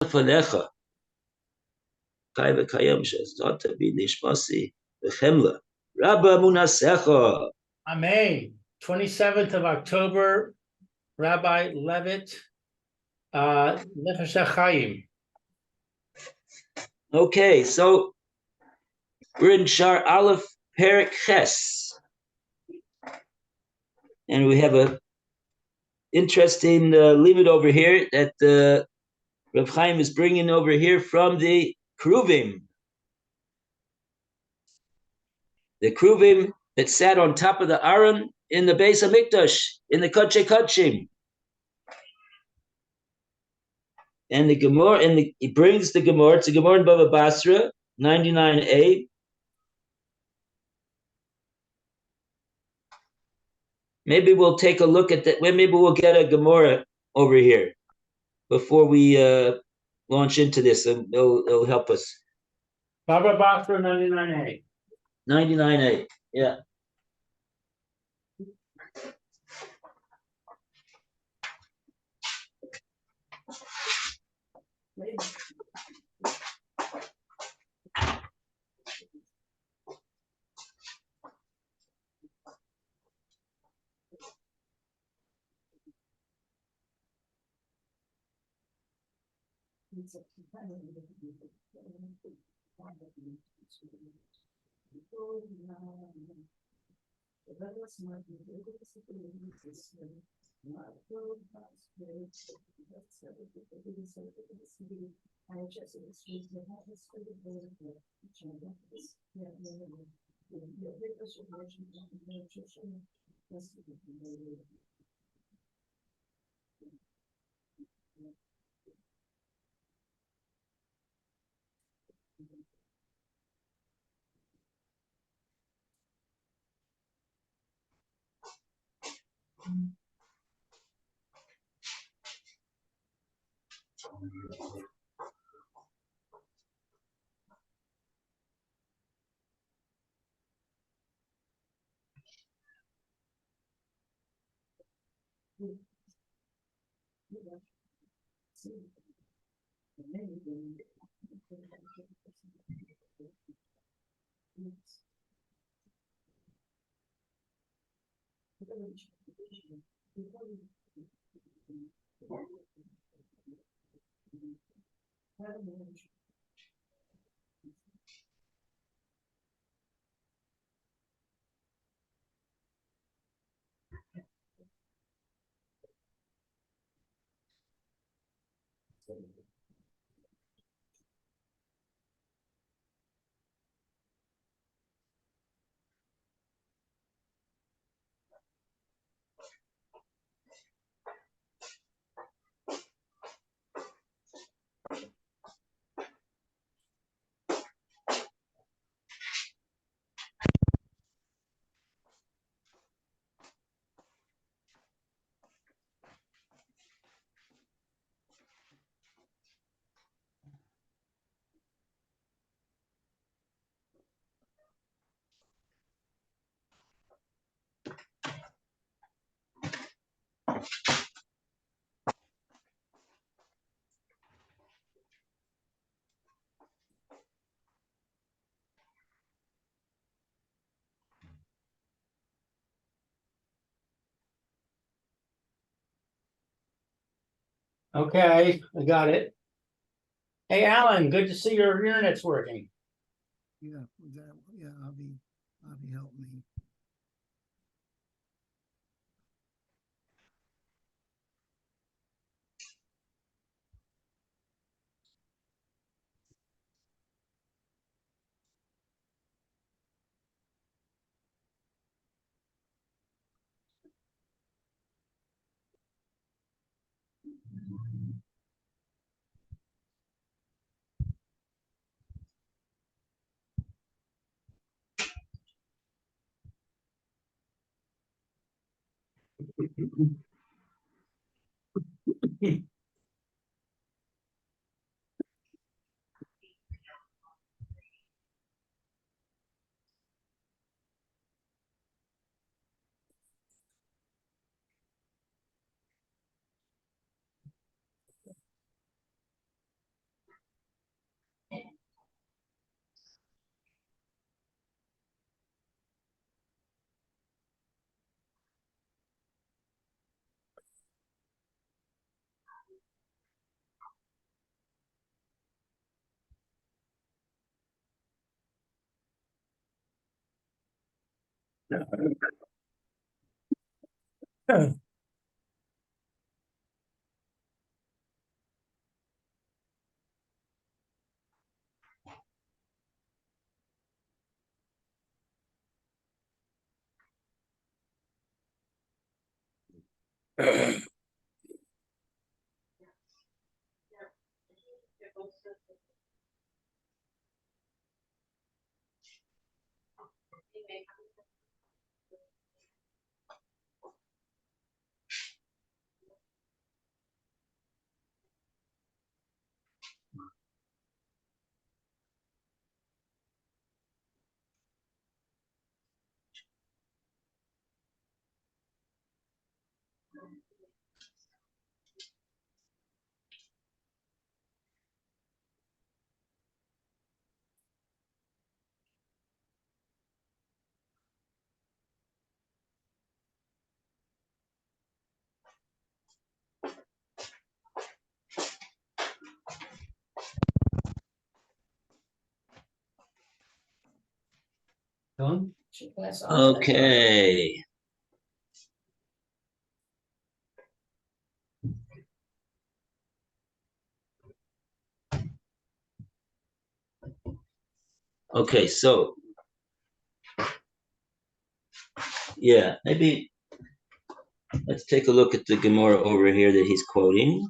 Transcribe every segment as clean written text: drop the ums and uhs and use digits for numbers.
Fanecha. Kai v'kayim she'ezata b'nishmasi v'chemla. Rabba munasecha. Amen. 27th of October, Rabbi Levitt, Nefesh Hahaim. Okay, so we're in Shar Aleph Perek Ches, and we have a interesting Levitt over here that Reb Chaim is bringing over here from the Kruvim. The Kruvim that sat on top of the Aron in the Beis Hamikdash, in the Kodesh Kodshim. And the Gemara, he brings the Gemara, it's a Gemara in Bava Basra, 99a. Maybe we'll take a look at that. Maybe we'll get a Gemara over here before we launch into this, and it'll help us. Baba Basra 99A. 99a, yeah. Okay, I got it. Hey, Alan, good to see your internet's working. Yeah, Avi helped me. Done? Okay. Okay, so yeah, maybe let's take a look at the Gemara over here that he's quoting.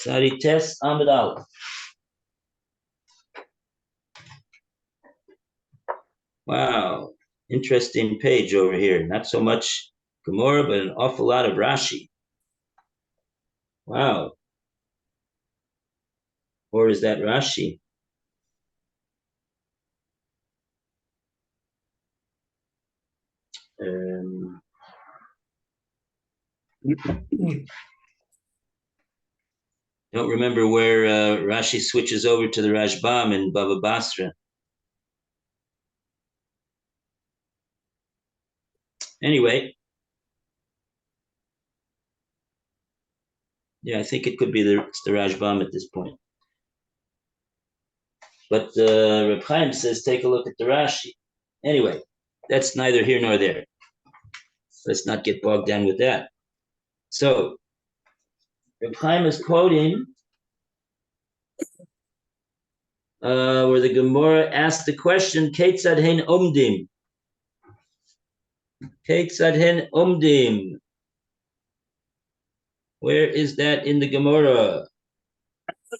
Sarites Amid Aleph. Wow, interesting page over here. Not so much Gemara, but an awful lot of Rashi. Wow. Or is that Rashi? Don't remember where Rashi switches over to the Rashbam in Bava Basra. Anyway, yeah, I think it could be it's the Rashbam at this point. But Reb Chaim says, take a look at the Rashi. Anyway, that's neither here nor there. Let's not get bogged down with that. So, Reb Chaim is quoting where the Gemara asked the question, Ketzad hen omdim? Ketzad hen omdim? Where is that in the Gemara?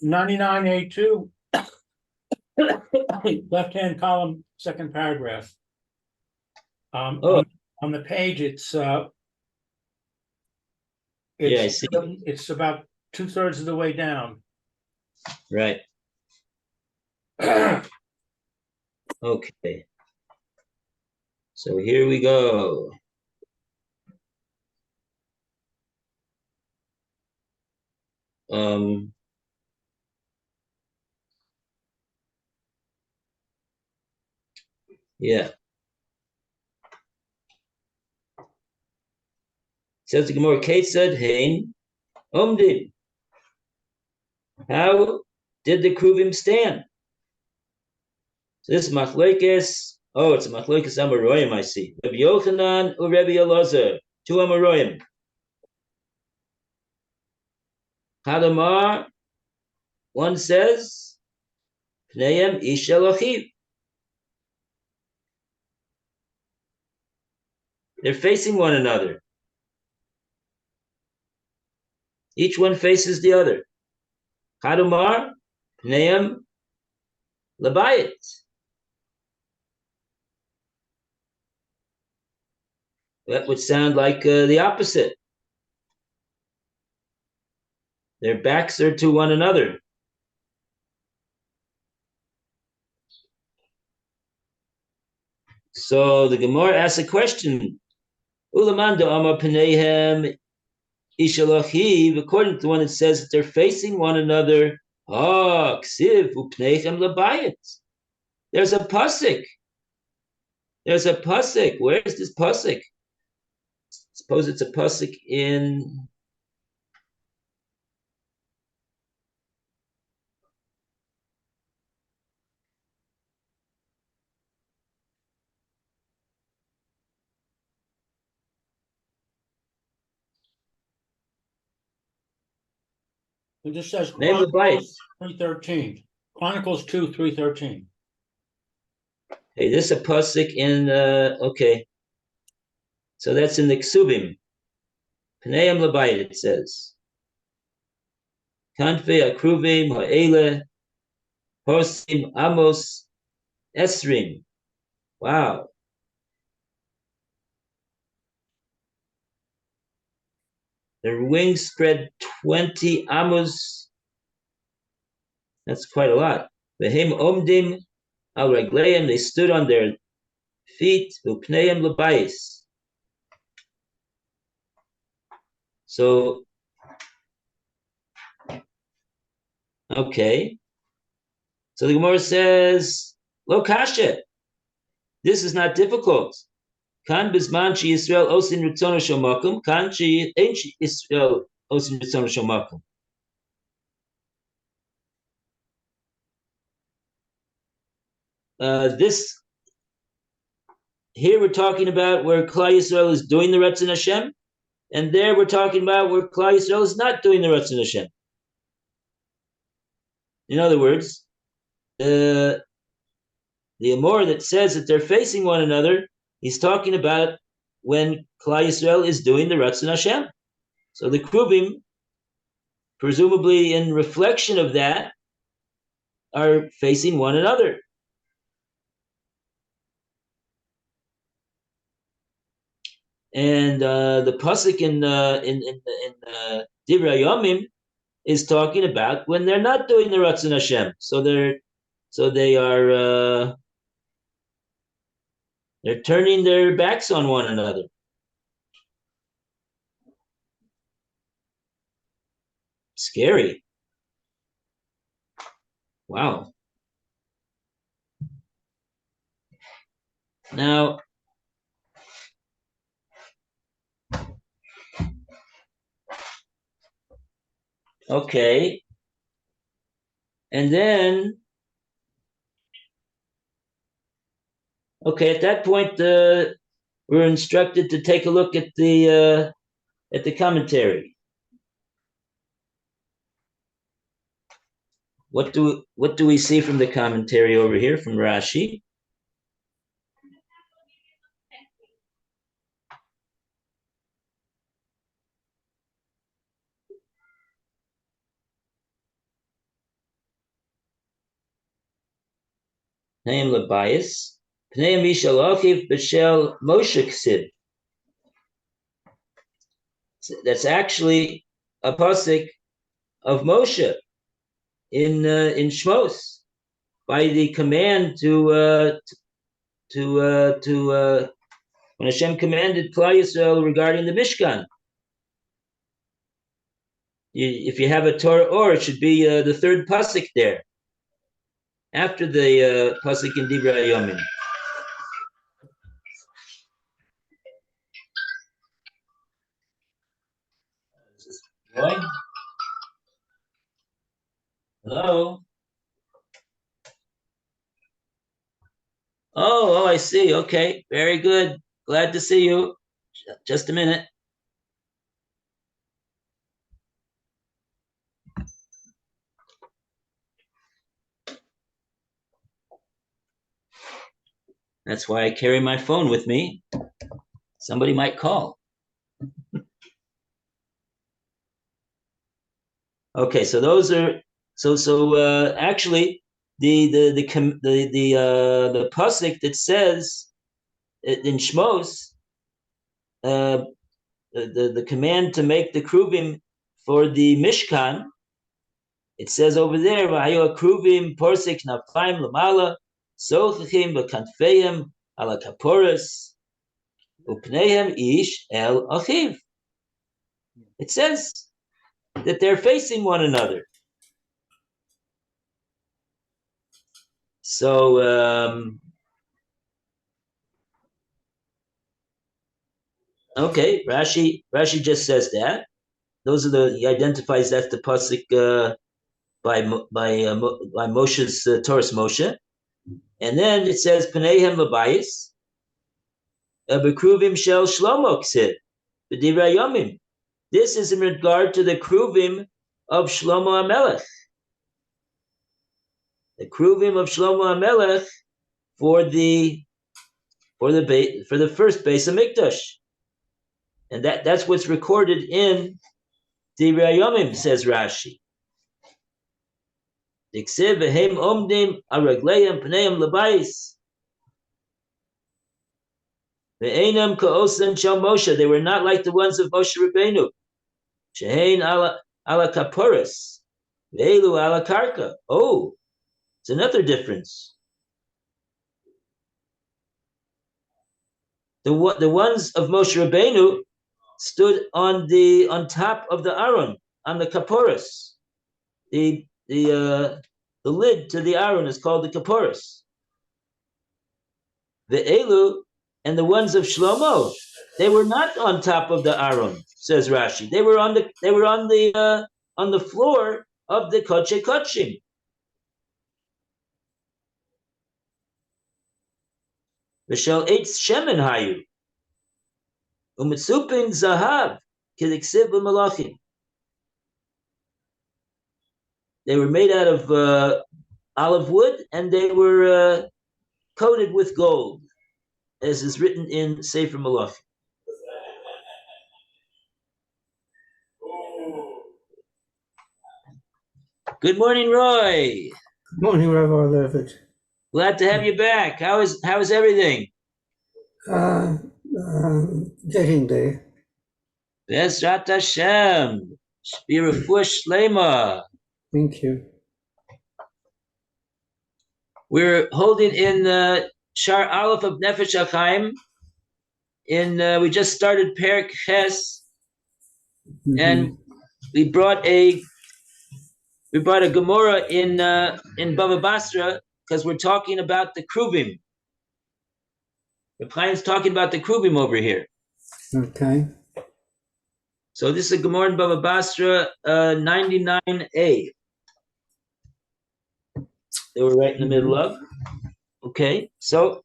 99A2. Left-hand column, second paragraph. On the page, yeah, I see. It's about 2/3 of the way down. Right. Okay. So here we go. Yeah. Says the Gemara, Ketzad hein omdim? How did the Kruvim stand? So this is Machlekes. Oh, it's a Machlekes Amoroyim, I see. Rabbi Yochanan or Rabbi Elazar, two Amoroyim. Hadamar, one says, Pneim Ishel Achiv. They're facing one another. Each one faces the other. Hadamar, Pneim Labayit. That would sound like the opposite. Their backs are to one another. So the Gemara asks a question. Ulamanda Amar Pneihem Ishalachiv, according to the one that says that they're facing one another. Ah, Ksiv Upneichem Labayit. There's a pasuk. There's a pasuk. Where is this pasuk? Suppose it's a pasuk in It just says Name the bite. 3:13. Chronicles 2:3-13. Hey, this is a pasuk in okay. So that's in the Ksubim. Pneim Lebayit, it says. Kanfe Akruvim Ha'ele Hosim Amos Esrim. Wow. Their wings spread 20 amos. That's quite a lot. Vehim omdim al regleim. They stood on their feet. Upneim lebayis. So, okay. So the Gemara says, Lo kasha. This is not difficult. Kan bisman shi Yisrael osin ritzono shomakum. Kan shi ein Yisrael osin ritzono shomakum. This here we're talking about where Klal Yisrael is doing the Ratzon Hashem, and there we're talking about where Klal Yisrael is not doing the Ratzon Hashem. In other words, the Amor that says that they're facing one another, he's talking about when Klal Yisrael is doing the Ratzon Hashem. So the Kruvim, presumably in reflection of that, are facing one another. And the pasuk in Divrei Yomim is talking about when they're not doing the Ratzon Hashem. So they are they're turning their backs on one another. Scary. Wow. Now, okay. And then, okay, at that point, we're instructed to take a look at the commentary. What do we see from the commentary over here from Rashi? Pneim lebayis, pneim mishal achiv b'shel Moshe ksib. That's actually a pasuk of Moshe in Shmos, by the command to when Hashem commanded Klal Yisrael regarding the Mishkan. If you have a Torah or, it should be the third pasuk there, after the pasuk in Divrei Yomim. Roy? Hello? Oh, I see. Okay, very good. Glad to see you. Just a minute. That's why I carry my phone with me. Somebody might call. Okay, so those are actually the pasuk that says in Shmos the command to make the kruvim for the Mishkan. It says over there, "V'hayu kruvim porsek nafayim lamala sochachim b'kanfeim ala kaporos upneihem ish el achiv." It says that they're facing one another. So okay, Rashi just says that. Those are he identifies that's the pasuk by Moshe's Torah Moshe, and then it says Pneihem Labayis Bekruvim Shel Shlomo Ksiv B'Divrei Yomim. This is in regard to the Kruvim of Shlomo HaMelech. The Kruvim of Shlomo HaMelech for the first base of Mikdash. And that's what's recorded in Divrei Yomim, says Rashi. Diksiv v'hem omdim aragleim pneim labais. Ve'enam ka'osan shel Moshe. They were not like the ones of Moshe Rabbeinu. Shehein ala kaporis. Ve'elu ala karka. Oh, it's another difference. The ones of Moshe Rabbeinu stood on top of the Aron, on the kaporis. The lid to the Aron is called the kaporis. The Elu and the ones of Shlomo, they were not on top of the Aron, says Rashi. They were on the floor of the Koche Kochim. V'shel eitz shemen hayu u'mitzupin zahav k'diksiv b'malachim. They were made out of olive wood, and they were coated with gold, as is written in Sefer Malachim. Good morning, Roy. Good morning, Rabbi Levitt. Glad to have you back. How is everything? Getting there. Bezrat Hashem. Shbirafush Shlema. Thank you. We're holding in Shar Aleph of Nefesh Hahaim. We just started Perek Ches, and we brought a Gemara in Bava Basra, because we're talking about the Kruvim. The client's talking about the Kruvim over here. Okay. So this is a Gemara in Bava Basra 99a. They were right in the middle of. Okay, so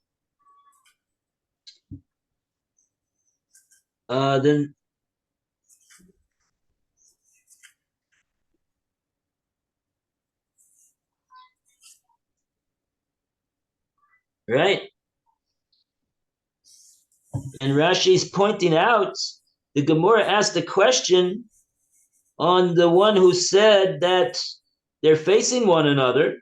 then right. And Rashi's pointing out, the Gemara asked a question on the one who said that they're facing one another.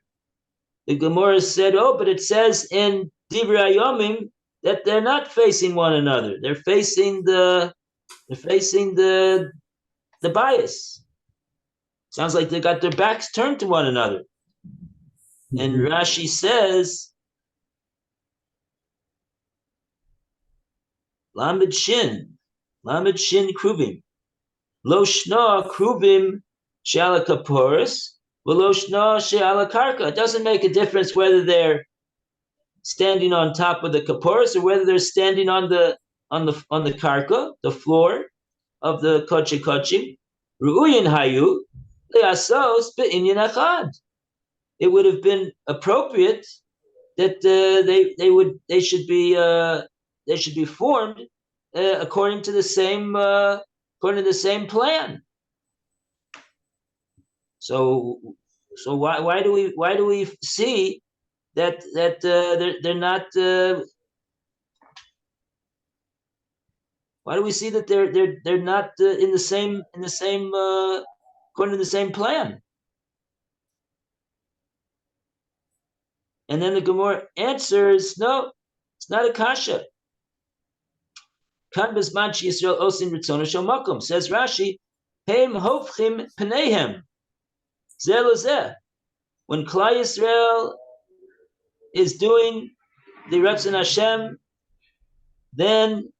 The Gemara said, oh, but it says in Divrei Yomim that they're not facing one another. They're facing the bias. Sounds like they got their backs turned to one another. And Rashi says, Lamed Shin Kruvim. Lo Shna Kruvim Shala Kaporis. It doesn't make a difference whether they're standing on top of the kaporis or whether they're standing on the karka, the floor of the koche kochim. Ru'uyin hayu le'asos be'inyan achad. It would have been appropriate that they should be formed according to the same plan. So why do we see that they're not? Why do we see that they're not in the same according to the same plan? And then the Gemara answers, no, it's not a kasha. Kan bezman Yisrael osin ritzona shel makom, says Rashi, heim hofchim pneihem. When Klal Yisrael is doing the Ratzon Hashem, then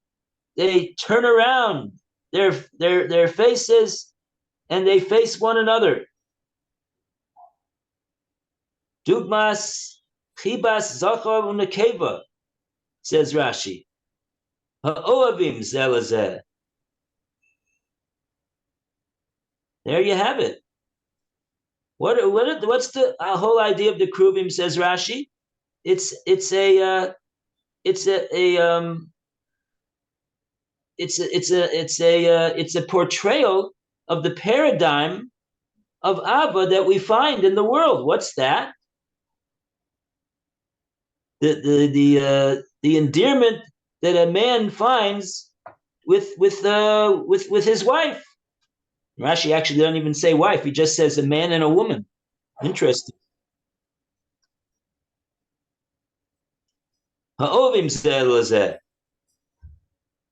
they turn around their faces and they face one another. Dugmas chibas zachar unekeva, says Rashi. Ha'oavim zelazeh. There you have it. What's the whole idea of the Kruvim, says Rashi? It's a portrayal of the paradigm of Abba that we find in the world. What's that? The endearment that a man finds with his wife. Rashi actually doesn't even say wife; he just says a man and a woman. Interesting. Ha'ovim zelazeh.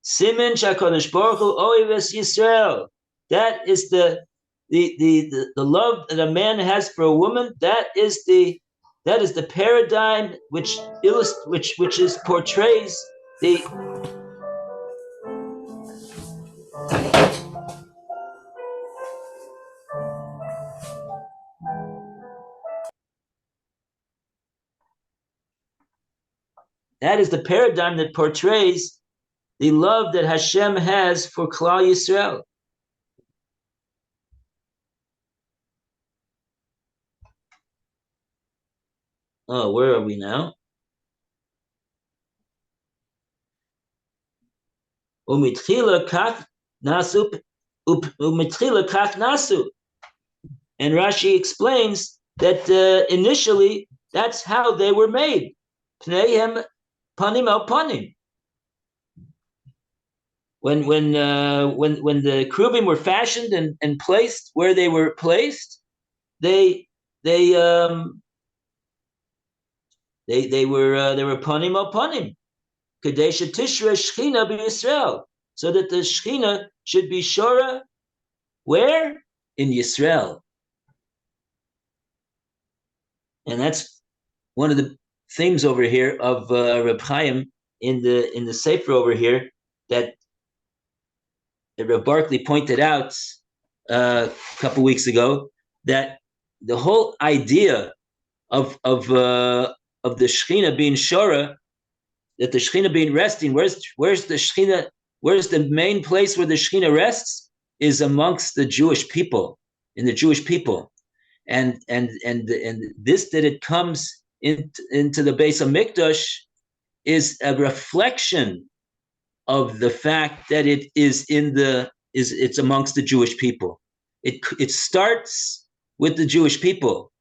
Simen shakadosh baruch hu oives Yisrael. That is the love that a man has for a woman. That is the paradigm which portrays the paradigm that portrays the love that Hashem has for Klal Yisrael. Oh, where are we now? Umitchila kach nasu, umitchila kach nasu. And Rashi explains that initially that's how they were made. Pneihem panim al panim. When the Krubim were fashioned and placed where they were placed, they were panim al panim. Kadesha Tishra Shechina b'Yisrael, so that the Shechina should be Shora, where? In Yisrael. And that's one of the themes over here of Reb Chaim in the Sefer over here that Reb Barkley pointed out a couple weeks ago, that the whole idea of the Shechina being Shora, that the Shechina being resting, where's the Shechina, where's the main place where the Shechina rests, is amongst the Jewish people, in the Jewish people. And this, that it comes into the Beis HaMikdash, is a reflection of the fact that it's amongst the Jewish people. It starts with the Jewish people.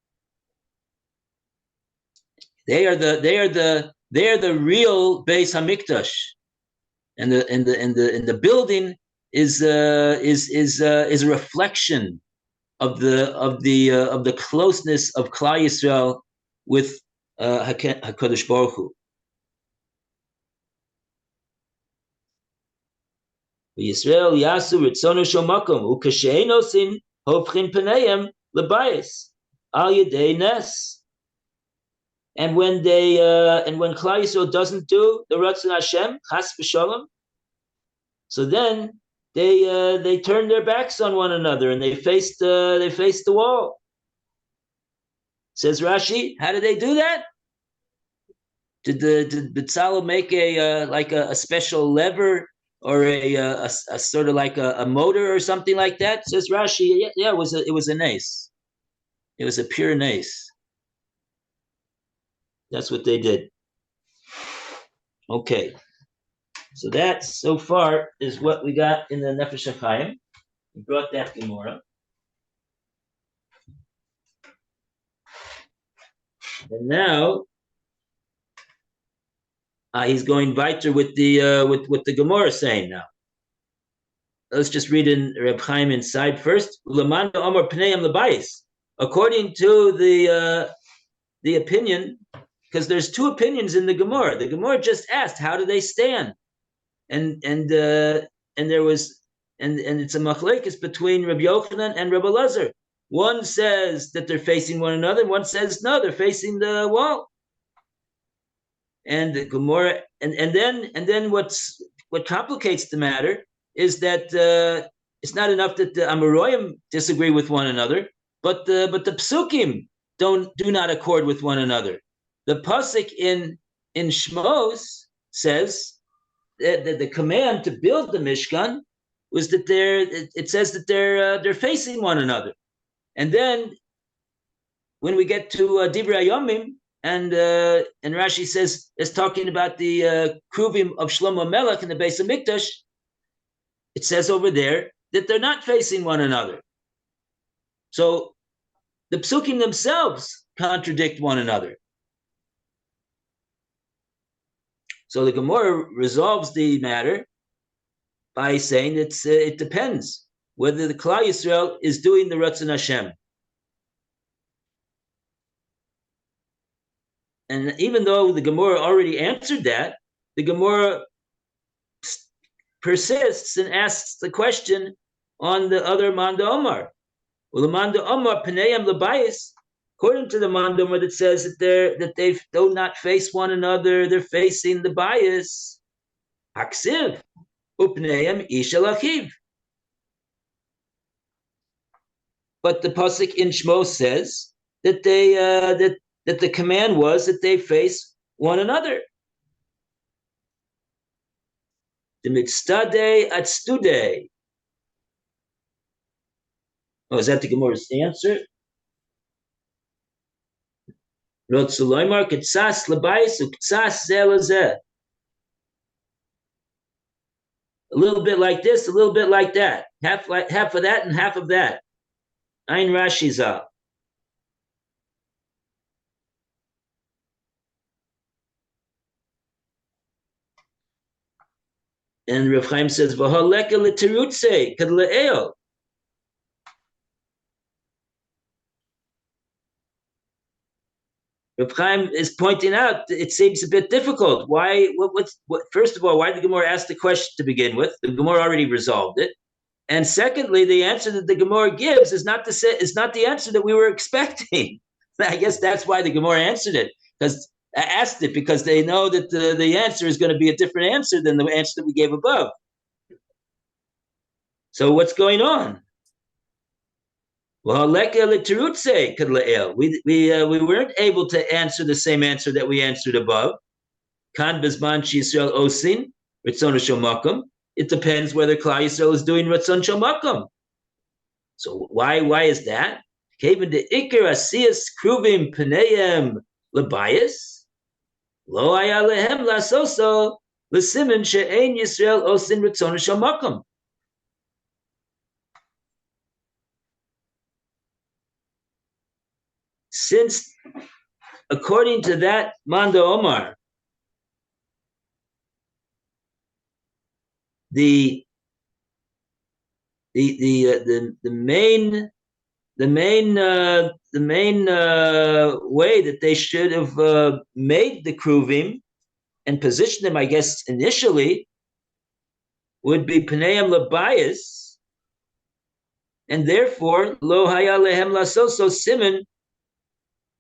They are the real Beis Hamikdash, and the building is a reflection of the closeness of Klal Yisrael with Hakadosh Baruch Hu. Yisrael yasu ritzono shel makom ukasheino sin hofchin penayim lebayis al yedei nes. And when Klal Yisrael doesn't do the Ratzon Hashem, Chas v'Shalom, so then they turn their backs on one another and they face the wall. Says Rashi, how did they do that? Did Bezalel make a special lever or a sort of like a motor or something like that? Says Rashi, yeah, it was a nace. It was a pure nace. That's what they did. Okay. So that so far is what we got in the Nefesh Hahaim. We brought that Gemara. And now he's going weiter with the Gemara saying now. Let's just read in Reb Chaim inside first. According to the opinion, because there's two opinions in the Gemara. The Gemara just asked, how do they stand? And there was and it's a machlekes between Rabbi Yochanan and Rabbi Elazar. One says that they're facing one another, and one says no, they're facing the wall. And the Gemara, and then what complicates the matter is that it's not enough that the Amoraim disagree with one another, but the Psukim do not accord with one another. The pasuk in Shmos says that the command to build the Mishkan was that it says that they're facing one another, and then when we get to Divrei Hayomim, and Rashi says it's talking about the Kruvim of Shlomo Melech in the Beis HaMikdash, it says over there that they're not facing one another. So the psukim themselves contradict one another. So the Gemara resolves the matter by saying that it depends whether the Klal Yisrael is doing the Ratzon Hashem. And even though the Gemara already answered that, the Gemara persists and asks the question on the other Manda Omar. Well, the Manda Omar, Pneim Labayis, according to the Manda Omar that says that they do not face one another, they're facing the bias. Haksiv, Upneim Ishal Achiv. But the pasuk in Shmo says that they that the command was that they face one another. The mitztadei atstudei. Oh, is that the Gemara's answer? Rotzulaymar k'tzas labayis u'k'tzas zeh lazeh. A little bit like this, a little bit like that. Half of that and half of that. Ein Rashi Zal. And Rav Chaim says, "V'haleka l'terutze kad le'el." Rav Chaim is pointing out it seems a bit difficult. Why? First of all, why did the Gemara ask the question to begin with? The Gemara already resolved it. And secondly, the answer that the Gemara gives is not the answer that we were expecting. I guess that's why the Gemara answered it, because I asked it because they know that the answer is going to be a different answer than the answer that we gave above. So what's going on? We weren't able to answer the same answer that we answered above. It depends whether Klal Yisrael is doing Ratzon Shel Makom. So why is that? Kevin the Iker Asiyas Kruvim Pneim Lebayis Lo Haya Lehem Lasoso Lesimin She'ein Yisrael Osin Ratzon Shel Makom. Since, according to that Manda Omar, the main way that they should have made the kruvim and positioned them, I guess, initially, would be Pneim Labayis, and therefore Lo Haya Lehem Lasoso Siman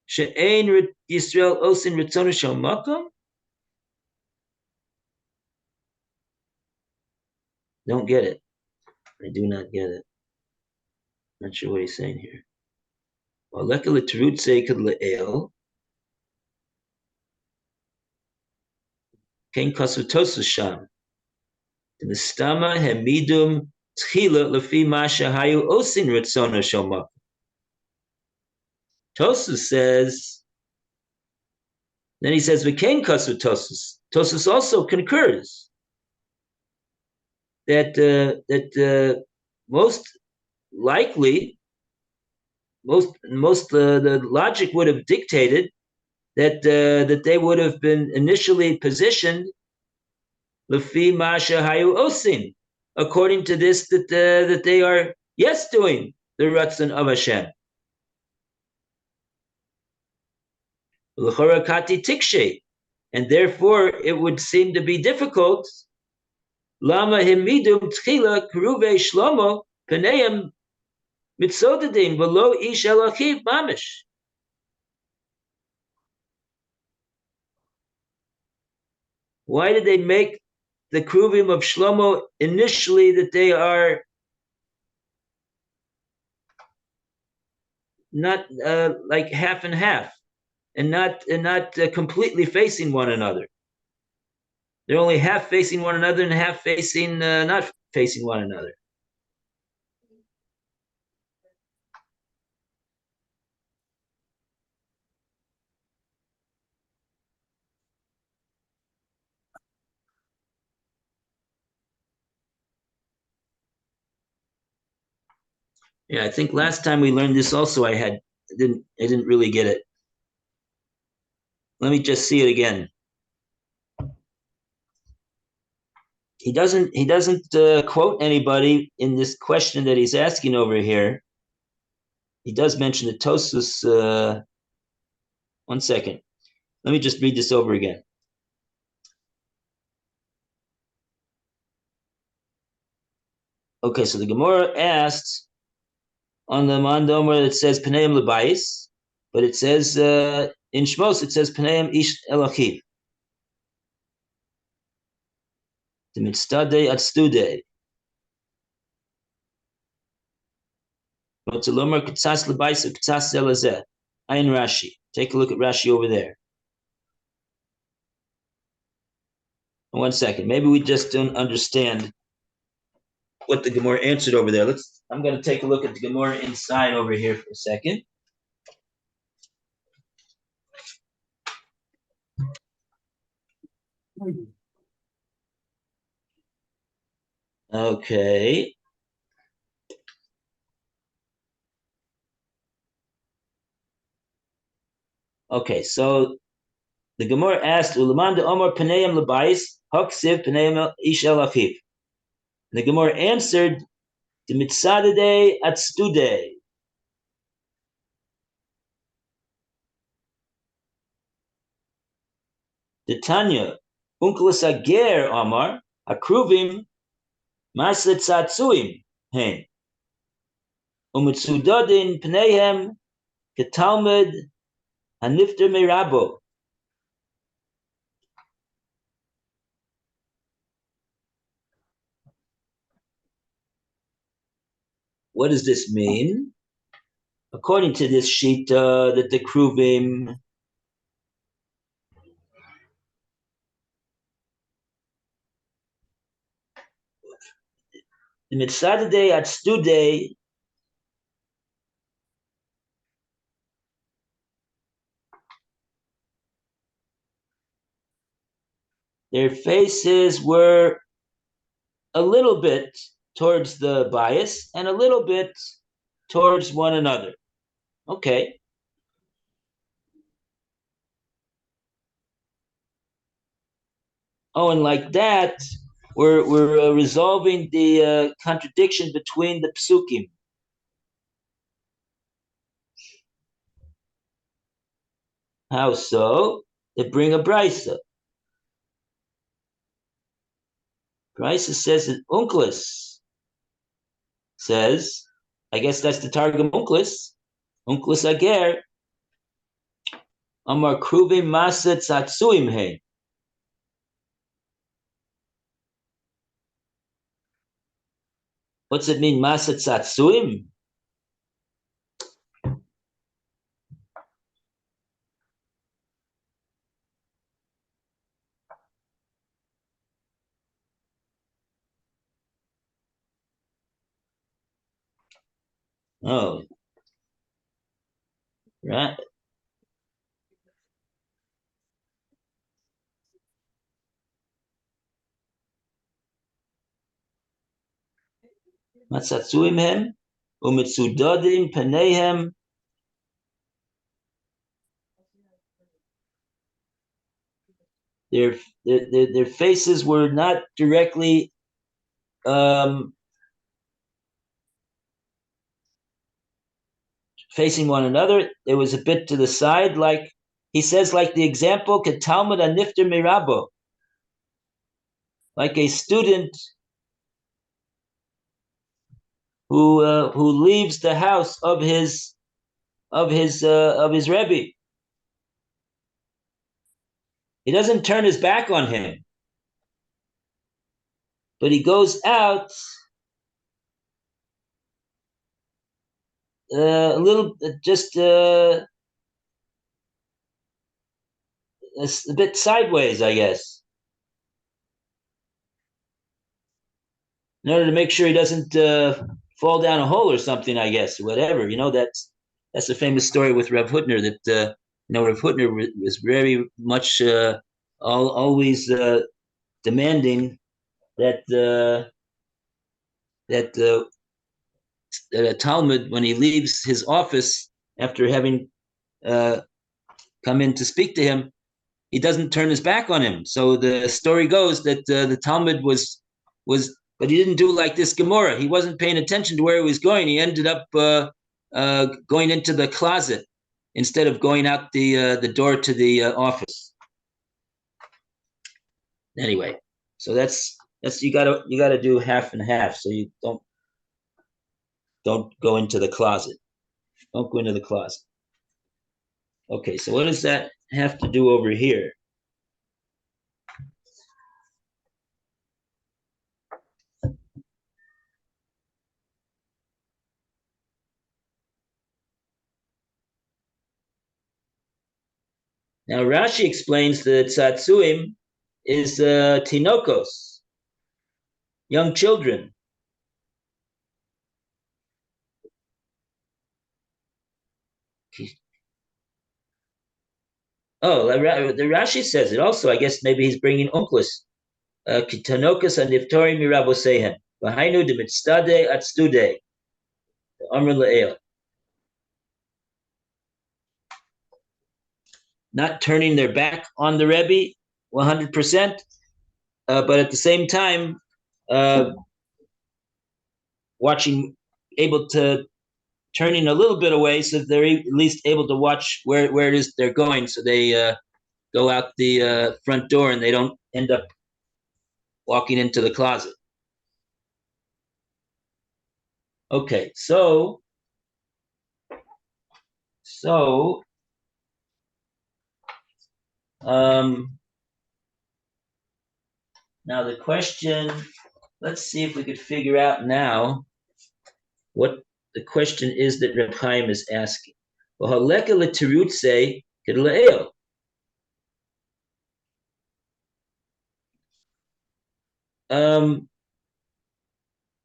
She'ein Yisrael Osin Ritzon Shel Makom. Don't get it. I do not get it. Not sure what he's saying here. Aleka l'terutze kad le'el. Kein kasutosu sham. The mistama hemidum tchila lefi ma shehayu osin ritzon shel makom. Tosus says, then he says, V'kein kasu Tosus. Tosus also concurs that most likely, the logic would have dictated that they would have been initially positioned lefi ma shehayu osin, according to this that they are doing the Ratzon of Hashem. And therefore it would seem to be difficult. Lama himidum tchila keruve shlomo peneim mitzodadim v'lo ish el achiv mamish. Why did they make the kruvim of Shlomo initially that they are not like half and half? And not completely facing one another. They're only half facing one another and half facing not facing one another. Yeah, I think last time we learned this also, I had didn't really get it. Let me just see it again. He doesn't quote anybody in this question that he's asking over here. He does mention the Tosus. 1 second. Let me just read this over again. Okay, so the Gemara asked on the Mandom where it says Paneim Lebais, but it says in Shmos it says Paneim Ish Elachiv. The Mitztadei Atstude. Rotzalomar Ktsas Lebais Ktsas Zelazeh. Ayin Rashi. Take a look at Rashi over there. 1 second. Maybe we just don't understand what the Gemara answered over there. I'm going to take a look at the Gemara inside over here for a second. Okay. Okay, so the Gemara asked, "Ulaman de Omar Paneim Lebais Haksiv Paneim Ish Elachiv." The Gemara answered, "The Mitzadei Atstude." The Tanya Unkelis Ager Omar Akruvim Maslet Satsuim Hein Umitzudodin Paneim Ketalmud Hanifter Merabo. What does this mean? According to this shita, that the Kruvim the Mitzadei Atstude their faces were a little bit towards the bias and a little bit towards one another. Okay. Oh, and like that, we're resolving the contradiction between the psukim. How so? They bring a brisa. Brisa says that Unklis says, I guess that's the Targum Unklis Ager, Amar Kruvim Maset Satsuim He. What's it mean, Maset Satsuim? Oh, right. Matzatsuim hem, umitsudadim panehem. Their faces were not directly facing one another. It was a bit to the side, like he says, like the example, Talmud anifter mirabo, like a student who leaves the house of his Rebbe. He doesn't turn his back on him, but he goes out a little, just a bit sideways, I guess, in order to make sure he doesn't fall down a hole or something, I guess, or whatever. That's a famous story with Rav Hutner that Rav Hutner was very much always demanding that that a Talmud, when he leaves his office, after having come in to speak to him, he doesn't turn his back on him. So the story goes that the Talmud was, but he didn't do like this Gemara. He wasn't paying attention to where he was going. He ended up going into the closet instead of going out the door to the office. Anyway, so that's you gotta do half and half. So you don't go into the closet. Don't go into the closet. Okay, so what does that have to do over here? Now Rashi explains that tzatzuim is tinokos, young children. Oh, the Rashi says it also. I guess maybe he's bringing onkelos. Kitanokas aniftori mirabosehen. V'hainu demitztade atstude. Amr le'el. Not turning their back on the Rebbe 100%, but at the same time, turning a little bit away so that they're at least able to watch where it is they're going. So they go out the front door and they don't end up walking into the closet. Okay, so now the question, let's see if we could figure out now what the question is that Reb Chaim is asking.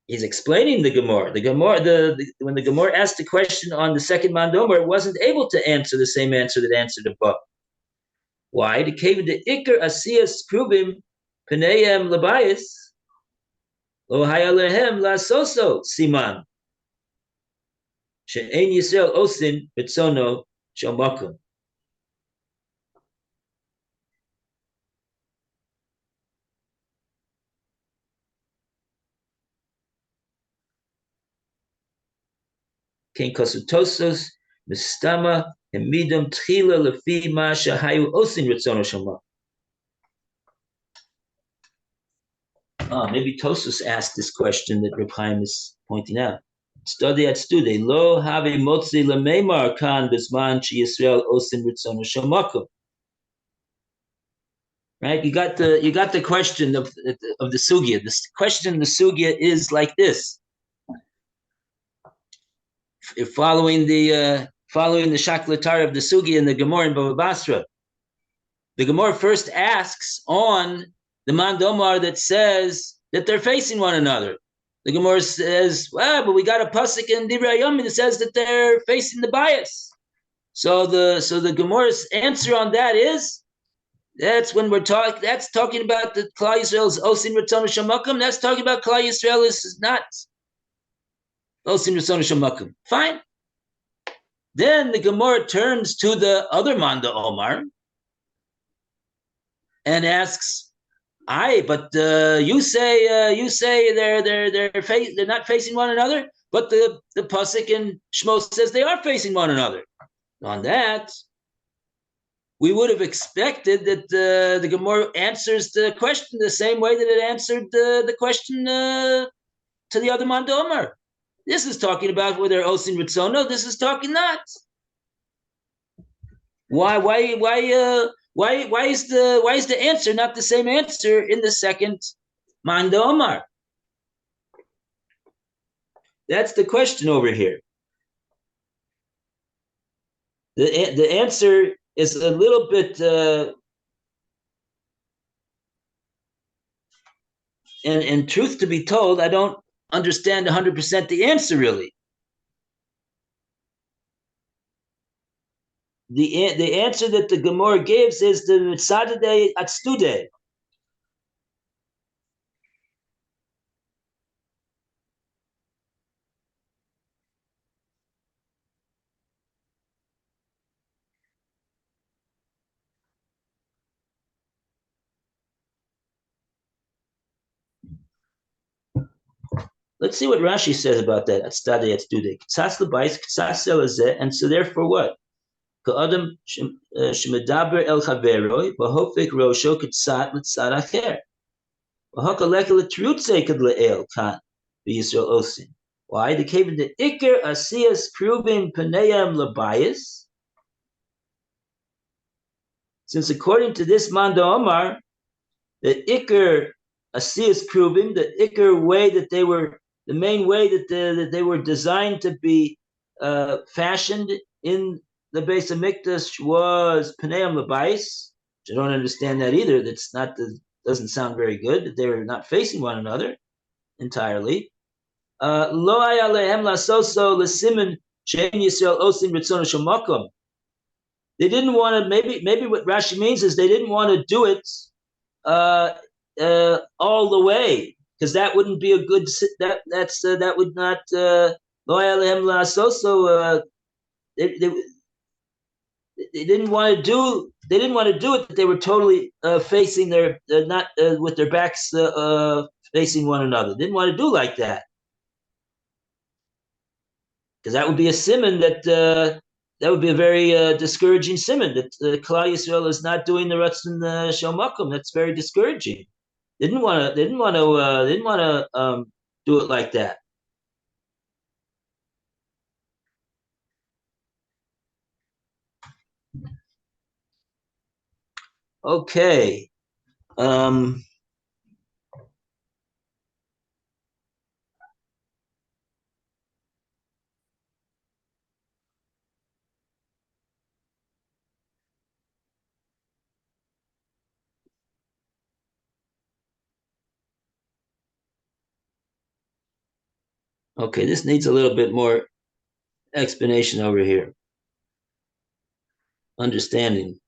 He's explaining the Gemara. When the Gemara asked the question on the second Mandomer, it wasn't able to answer the same answer that answered above. Why? The cave the Iker Asiyas Krubim Penayem Labayis Lo Hayalehem La Soso Siman She'ein Yisrael Osin Bitsono Shomakum. Ken Kosutosos Mistama Emidum Tchila Lefi Ma Shahayu Osin Ritzono Shomakum. Maybe Tosus asked this question that Reb Chaim is pointing out. Study at study. Lo have motzi lemeimar kan bisman chi Yisrael osin ritzono shamakum. Right? You got the question of the sugya. The question in the sugya is like this. If following the shaklatar of the sugya in the Gemara in Bava Basra, the Gemara first asks on the Mandomar that says that they're facing one another. The Gemara says, well, but we got a pasuk in Divrei Hayom that says that they're facing the bias. So the Gemara's answer on that is, that's talking about the Klal Yisrael's Osin Ratzon Shamakum. That's talking about Klal Yisrael is not Osin Ratzon Shamakum. Fine. Then the Gemara turns to the other Manda Omar and asks, but you say they're not facing one another, but the pasuk in Shmos says they are facing one another. On that, we would have expected that the Gemara answers the question the same way that it answered the question to the other Mandomar. This is talking about whether Osin Ritzono. This is talking not. Why is the answer not the same answer in the second Manda Omar? That's the question over here. The answer is a little bit and truth to be told, I don't understand 100% the answer really. The answer that the Gemara gives is the Mitzadeh Atstude. let's see what Rashi says about that. And so therefore what? Ka'adam shemedaber el chaveroi v'hofek rosho k'tzat l'tzat acher. V'hakalek l'trutze k'd le'el kan v'Yisrael osin. Why? The cave in the Iker Asiyas proving Paneyam Labayas. Since according to this Manda Omar, the Iker Asiyas proving the Iker way that they were, the main way that they were designed to be fashioned in the base of Mikdash was Paneyam Labayas. I don't understand that either. That's not doesn't sound very good that they were not facing one another entirely. Lo haya lehem lasoso lesimin she'en Yisrael osim ritzono shel makom. They didn't want to. Maybe what Rashi means is they didn't want to do it all the way, because that wouldn't be a good. That would not. Lo haya lehem lasoso. They didn't want to do. They didn't want to do it. That they were totally facing their not with their backs facing one another. They didn't want to do like that. Because that would be a simon that would be a very discouraging simon that Klal Yisrael is not doing the Ratzon Shel Makom. That's very discouraging. They didn't want to do it like that. Okay. Okay, this needs a little bit more explanation over here. Understanding.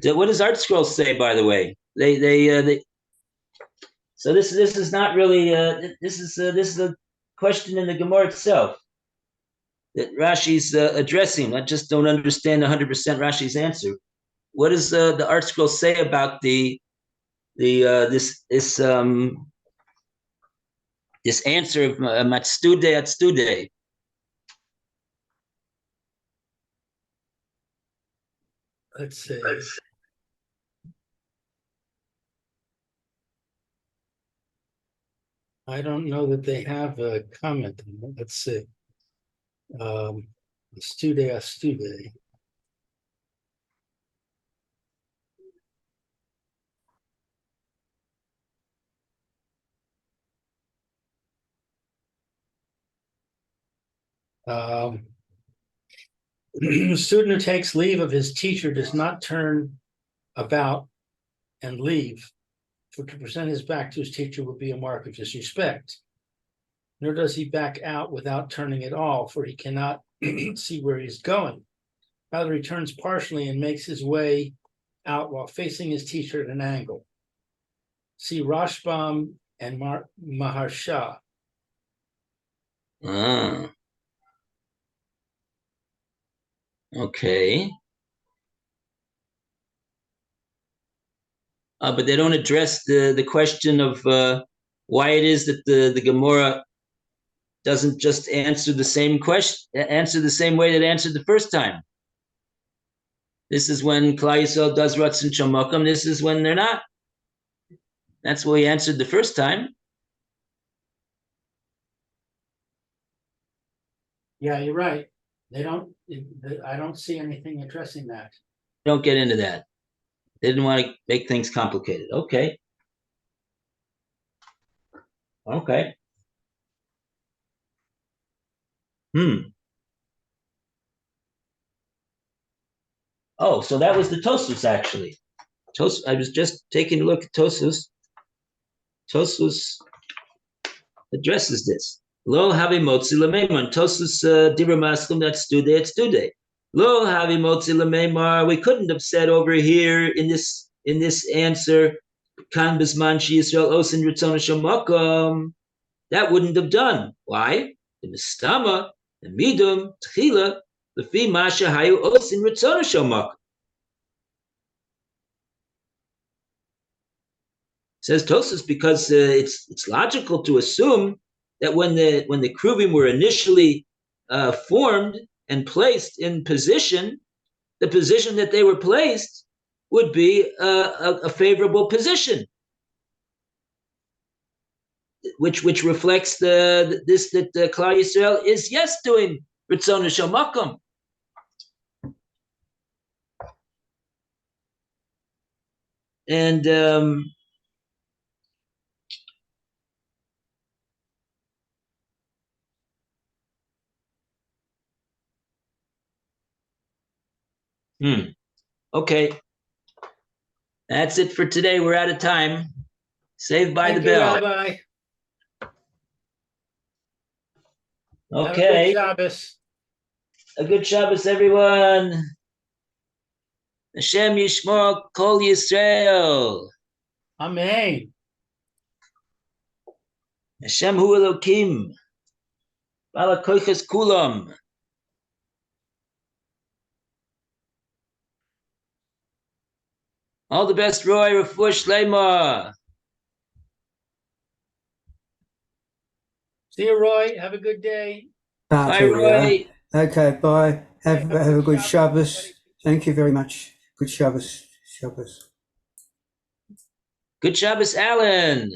What does Art Scroll say, by the way? They so this is not really this is a question in the Gemara itself that Rashi's addressing. I just don't understand 100% Rashi's answer. What does the Art Scroll say about this answer of Matstude Atstude? Let's see. I don't know that they have a comment on it. Let's see. Astude. The student who takes leave of his teacher does not turn about and leave, for to present his back to his teacher would be a mark of disrespect. Nor does he back out without turning at all, for he cannot see where he's going. Rather, he turns partially and makes his way out while facing his teacher at an angle. See Rashbam and Maharsha. Okay. But they don't address the question of why it is that the Gemara doesn't just answer the same question, answer the same way that it answered the first time. This is when Klal Yisrael does Ratzon Shel Makom. This is when they're not. That's what he answered the first time. Yeah, you're right. I don't see anything addressing that. Don't get into that. They didn't want to make things complicated. Okay. Okay. Oh, so that was the Tosfos actually. I was just taking a look at Tosfos. Tosfos addresses this. Lo havi motzi lememar. Tosfos dibra maskum Atstude. Lo havi motzi lememar. We couldn't have said over here in this answer, kan bisman shi Yisrael osin ritzon shel makom. That wouldn't have done. Why? The mistama, the midum, tchila, lefi masha hayu osin ritzon shel makom. Says Tosfos, because it's logical to assume that when the Kruvim were initially formed and placed in position, the position that they were placed would be a favorable position, which reflects that Klal Yisrael is doing Ritzon Shamakom. And okay, that's it for today. We're out of time. Saved by the bell. Rabbi. Okay. Have a good Shabbos. A good Shabbos, everyone. Hashem Yishmor Kol Yisrael. Amen. Hashem Hu Elokim. Bala Koiches Kulam. All the best, Roy. Refuah Shlema. See you, Roy. Have a good day. Bye, Roy. Okay, bye. Have a good Shabbos. Thank you very much. Good Shabbos. Good Shabbos, Alan.